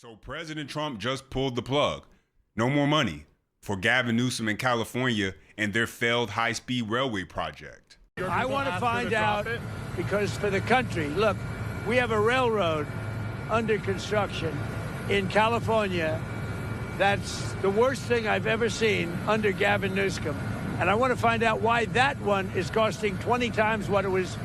So President Trump just pulled the plug. No more money for Gavin Newsom in California and their failed high-speed railway project. I want to find out because for the country, look, we have a railroad under construction in California. That's the worst thing I've ever seen under Gavin Newsom. And I want to find out why that one is costing 20 times what it was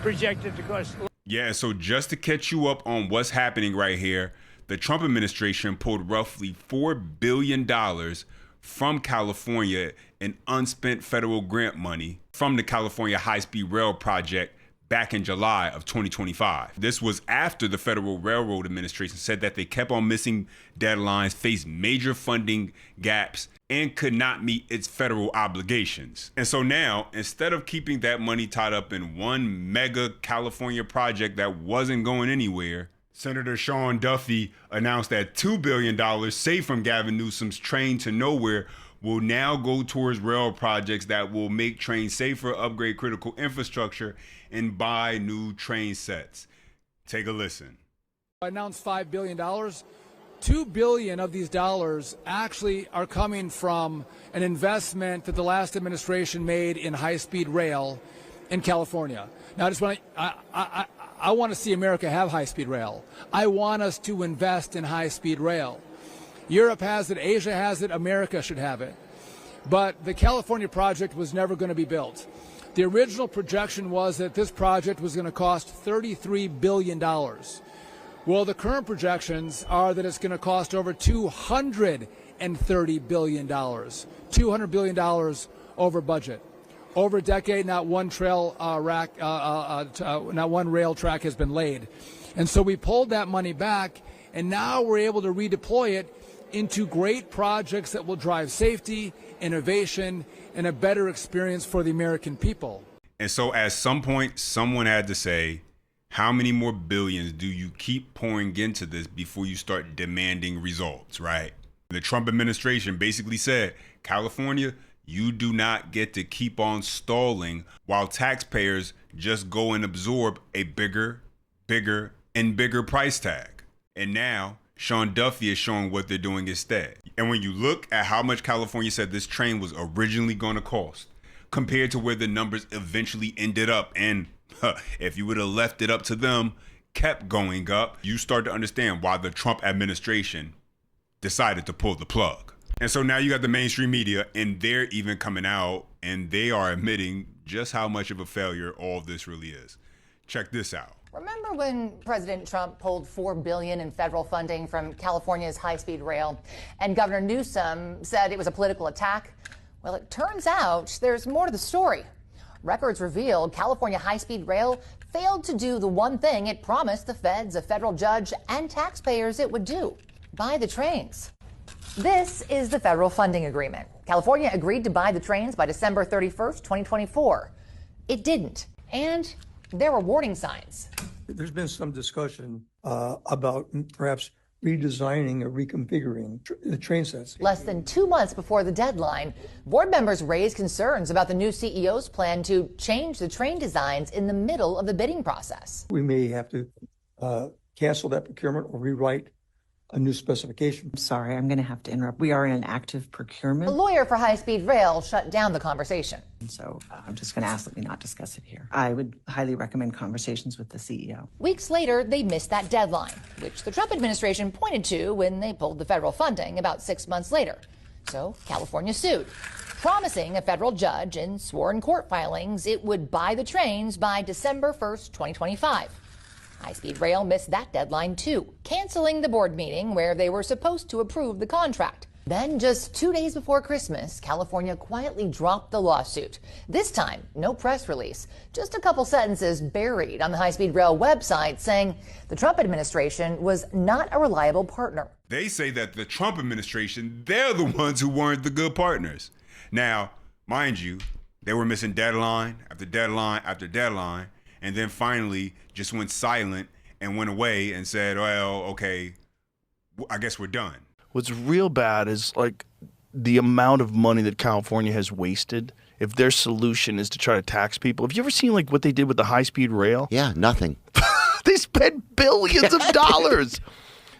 projected to cost. Yeah, so just to catch you up on what's happening right here, the Trump administration pulled roughly $4 billion from California in unspent federal grant money from the California high-speed rail project back in July of 2025. This was after the Federal Railroad Administration said that they kept on missing deadlines, faced major funding gaps, and could not meet its federal obligations. And so now, instead of keeping that money tied up in one mega California project that wasn't going anywhere, Senator Sean Duffy announced that $2 billion saved from Gavin Newsom's Train to Nowhere will now go towards rail projects that will make trains safer, upgrade critical infrastructure, and buy new train sets. Take a listen. I announced $5 billion. $2 billion of these dollars actually are coming from an investment that the last administration made in high-speed rail in California. Now, I want to see America have high-speed rail. I want us to invest in high-speed rail. Europe has it, Asia has it, America should have it. But the California project was never going to be built. The original projection was that this project was going to cost $33 billion. Well, the current projections are that it's going to cost over $230 billion. $200 billion over budget. Over a decade, not one rail track has been laid. And so we pulled that money back, and now we're able to redeploy it into great projects that will drive safety, innovation, and a better experience for the American people. And so at some point, someone had to say, how many more billions do you keep pouring into this before you start demanding results, right? The Trump administration basically said, California, you do not get to keep on stalling while taxpayers just go and absorb a bigger, and bigger price tag. And now Sean Duffy is showing what they're doing instead. And when you look at how much California said this train was originally going to cost, compared to where the numbers eventually ended up, and if you would have left it up to them, kept going up, you start to understand why the Trump administration decided to pull the plug. And so now you got the mainstream media, and they're even coming out, and they are admitting just how much of a failure all this really is. Check this out. Remember when President Trump pulled $4 billion in federal funding from California's high-speed rail, and Governor Newsom said it was a political attack? Well, it turns out there's more to the story. Records revealed California high-speed rail failed to do the one thing it promised the feds, a federal judge, and taxpayers it would do: buy the trains. This is the federal funding agreement. California agreed to buy the trains by December 31st, 2024. It didn't. And there were warning signs. There's been some discussion about perhaps redesigning or reconfiguring the train sets. Less than 2 months before the deadline, board members raised concerns about the new CEO's plan to change the train designs in the middle of the bidding process. We may have to cancel that procurement or rewrite a new specification. I'm sorry, I'm going to have to interrupt. We are in an active procurement. A lawyer for high-speed rail shut down the conversation. So I'm just going to ask that we not discuss it here. I would highly recommend conversations with the CEO. Weeks later, they missed that deadline, which the Trump administration pointed to when they pulled the federal funding about 6 months later. So California sued, promising a federal judge in sworn court filings it would buy the trains by December 1st, 2025. High-speed rail missed that deadline, too, canceling the board meeting where they were supposed to approve the contract. Then, just 2 days before Christmas, California quietly dropped the lawsuit. This time, no press release, just a couple sentences buried on the high-speed rail website saying the Trump administration was not a reliable partner. They say that the Trump administration, they're the ones who weren't the good partners. Now, mind you, they were missing deadline after deadline after deadline, and then finally just went silent and went away and said, well, okay, I guess we're done. What's real bad is like the amount of money that California has wasted if their solution is to try to tax people. Have you ever seen like what they did with the high-speed rail? Yeah, nothing. They spent billions of dollars.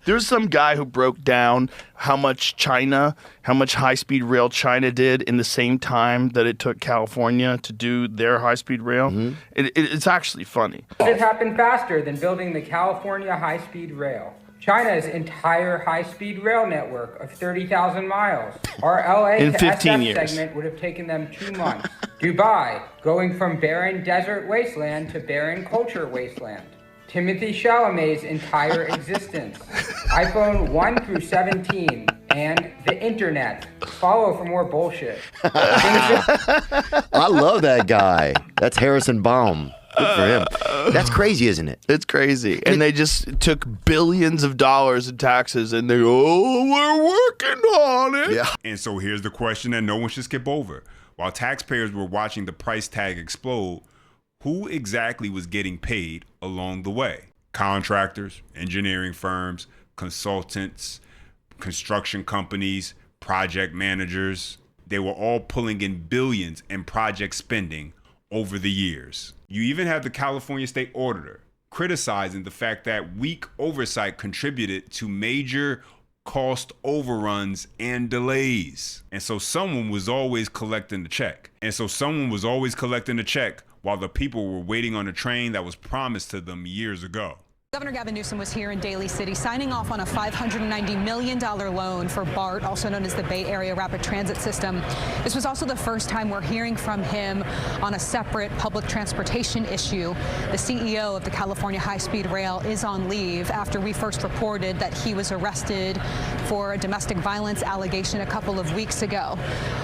There's some guy who broke down how much high-speed rail China did in the same time that it took California to do their high-speed rail. Mm-hmm. It's actually funny. It happened faster than building the California high-speed rail. China's entire high-speed rail network of 30,000 miles. Our LA to SF segment would have taken them 2 months. Dubai, going from barren desert wasteland to barren culture wasteland. Timothy Chalamet's entire existence. iPhone 1 through 17 and the internet. Follow for more bullshit. I love that guy. That's Harrison Baum. Good for him. That's crazy, isn't it? It's crazy. And they just took billions of dollars in taxes and they go, oh, we're working on it. Yeah. And so here's the question that no one should skip over. While taxpayers were watching the price tag explode, who exactly was getting paid along the way? Contractors, engineering firms, consultants, construction companies, project managers. They were all pulling in billions in project spending over the years. You even have the California State Auditor criticizing the fact that weak oversight contributed to major cost overruns and delays. And so someone was always collecting the check. While the people were waiting on a train that was promised to them years ago. Governor Gavin Newsom was here in Daly City signing off on a $590 million loan for BART, also known as the Bay Area Rapid Transit System. This was also the first time we're hearing from him on a separate public transportation issue. The CEO of the California High-Speed Rail is on leave after we first reported that he was arrested for a domestic violence allegation a couple of weeks ago.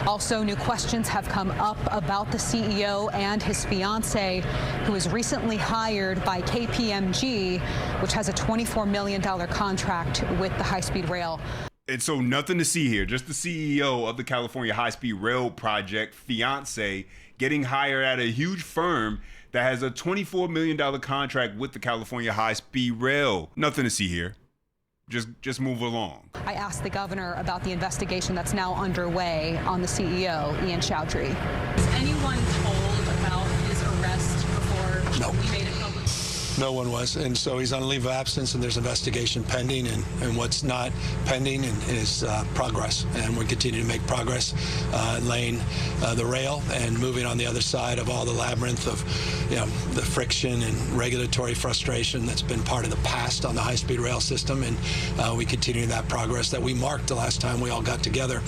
Also, new questions have come up about the CEO and his fiancée, who was recently hired by KPMG, which has a $24 million contract with the high-speed rail. And so nothing to see here, just the CEO of the California High-Speed Rail Project, fiance, getting hired at a huge firm that has a $24 million contract with the California High-Speed Rail. Nothing to see here. Just move along. I asked the governor about the investigation that's now underway on the CEO, Ian Chowdhury. Was anyone told about his arrest before he made it public? No one was, and so he's on leave of absence, and there's investigation pending, and what's not pending is progress, and we continue to make progress laying the rail and moving on the other side of all the labyrinth of the friction and regulatory frustration that's been part of the past on the high-speed rail system, and we continue that progress that we marked the last time we all got together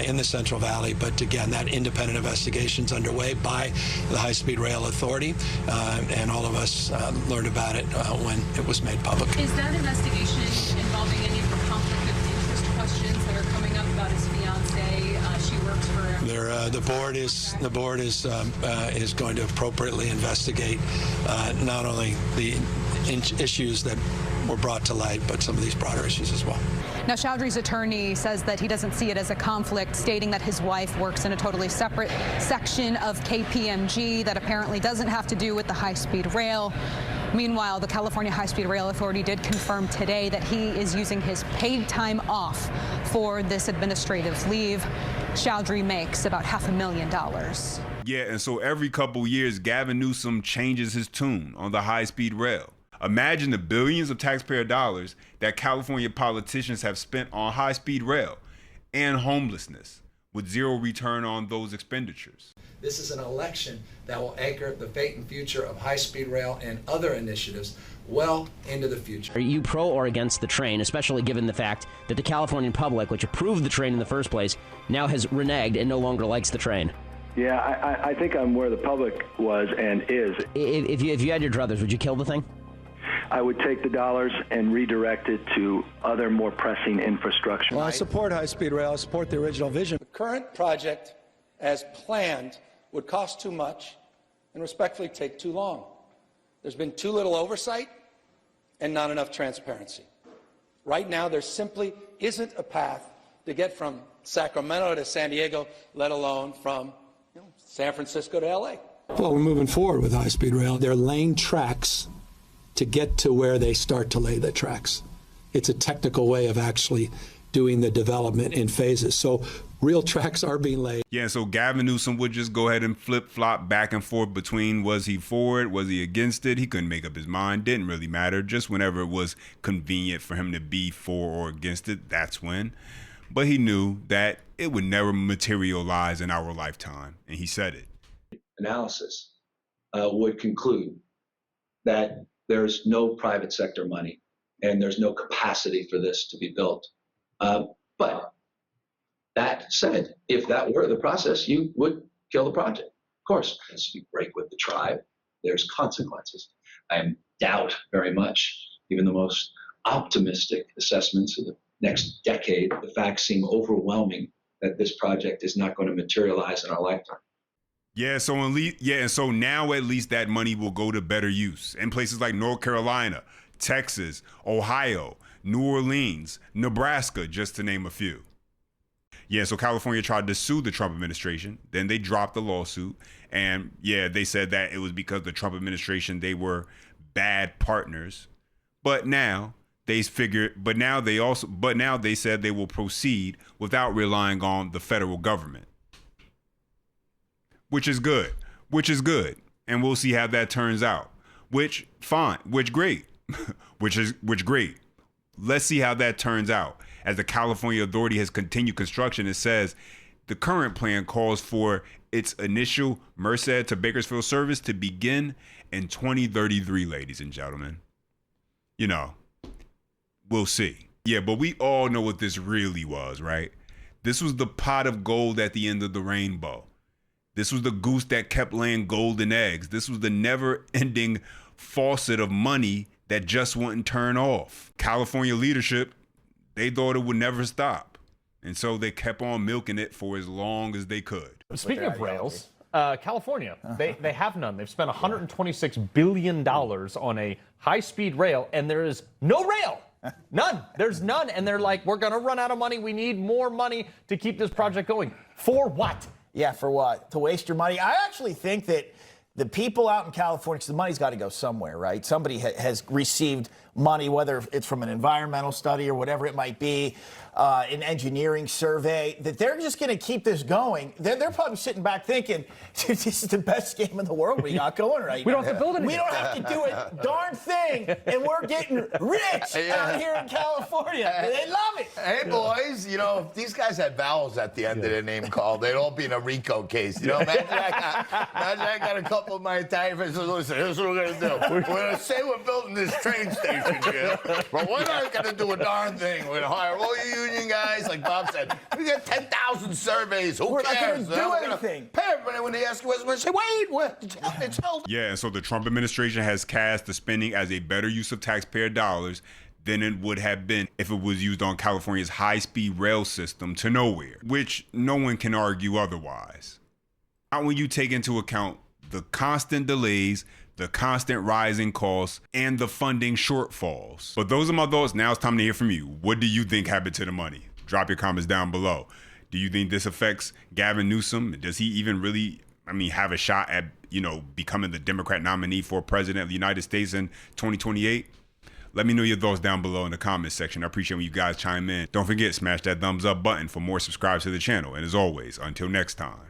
in the Central Valley. But again, that independent investigation's underway by the High-Speed Rail Authority, and all of us learned about it when it was made public. Is that investigation involving any of the conflict of interest questions that are coming up about his fiancée? She works for the board is going to appropriately investigate not only the issues that were brought to light, but some of these broader issues as well. Now, Chowdhury's attorney says that he doesn't see it as a conflict, stating that his wife works in a totally separate section of KPMG that apparently doesn't have to do with the high-speed rail. Meanwhile, the California High-Speed Rail Authority did confirm today that he is using his paid time off for this administrative leave. Chowdhury makes about $500,000. Yeah, and so every couple years, Gavin Newsom changes his tune on the high-speed rail. Imagine the billions of taxpayer dollars that California politicians have spent on high-speed rail and homelessness, with zero return on those expenditures. This is an election that will anchor the fate and future of high-speed rail and other initiatives well into the future. Are you pro or against the train, especially given the fact that the Californian public, which approved the train in the first place, now has reneged and no longer likes the train? Yeah, I think I'm where the public was and is. If you had your druthers, would you kill the thing? I would take the dollars and redirect it to other more pressing infrastructure. Well, I support high-speed rail. I support the original vision. The current project, as planned, would cost too much and respectfully take too long. There's been too little oversight and not enough transparency. Right now, there simply isn't a path to get from Sacramento to San Diego, let alone from San Francisco to LA. Well, we're moving forward with high-speed rail. They're laying tracks to get to where they start to lay the tracks. It's a technical way of actually doing the development in phases. So real tracks are being laid. Yeah, so Gavin Newsom would just go ahead and flip-flop back and forth between was he for it, was he against it? He couldn't make up his mind. Didn't really matter. Just whenever it was convenient for him to be for or against it, that's when. But he knew that it would never materialize in our lifetime, and he said it. Analysis would conclude that there's no private sector money and there's no capacity for this to be built. But that said, if that were the process, you would kill the project. Of course, as you break with the tribe, there's consequences. I doubt very much, even the most optimistic assessments of the next decade, the facts seem overwhelming that this project is not going to materialize in our lifetime. Yeah, so now at least that money will go to better use in places like North Carolina, Texas, Ohio, New Orleans, Nebraska, just to name a few. Yeah, so California tried to sue the Trump administration. Then they dropped the lawsuit. And yeah, they said that it was because the Trump administration, they were bad partners. But now they said they will proceed without relying on the federal government. Which is good. And we'll see how that turns out. Which great. which great. Let's see how that turns out. As the California Authority has continued construction, it says the current plan calls for its initial Merced to Bakersfield service to begin in 2033, ladies and gentlemen. You know, we'll see. Yeah, but we all know what this really was, right? This was the pot of gold at the end of the rainbow. This was the goose that kept laying golden eggs. This was the never-ending faucet of money that just wouldn't turn off. California leadership, they thought it would never stop. And so they kept on milking it for as long as they could. Speaking of rails, California, they have none. They've spent $126 billion on a high-speed rail, and there is no rail. None. There's none. And they're like, we're going to run out of money. We need more money to keep this project going. For what? Yeah, for what? To waste your money? I actually think that the people out in California, because the money's got to go somewhere, right? Somebody has received money, whether it's from an environmental study or whatever it might be, an engineering survey, that they're just going to keep this going. They're probably sitting back thinking, this is the best game in the world we got going right now. We don't have to build anything. We don't have to do a darn thing, and we're getting rich out here in California. They love it. Hey, boys, you know, if these guys had vowels at the end of their name call, they'd all be in a RICO case. You know, imagine I got a couple of my Italian friends. Listen, here's what we're going to do. We're going to say we're building this train station here, but we're not going to do a darn thing. We're going to hire all you union guys, like Bob said. We got 10,000 surveys. Who We're cares? not going to do anything. Pay everybody when they ask you what's going to say, wait, what? It's held. Yeah, and so the Trump administration has cast the spending as a better use of taxpayer dollars than it would have been if it was used on California's high-speed rail system to nowhere, which no one can argue otherwise. Not when you take into account the constant delays, the constant rising costs, and the funding shortfalls. But those are my thoughts. Now it's time to hear from you. What do you think happened to the money? Drop your comments down below. Do you think this affects Gavin Newsom? Does he even really, have a shot at, becoming the Democrat nominee for president of the United States in 2028? Let me know your thoughts down below in the comments section. I appreciate when you guys chime in. Don't forget, smash that thumbs up button for more subscribers to the channel. And as always, until next time.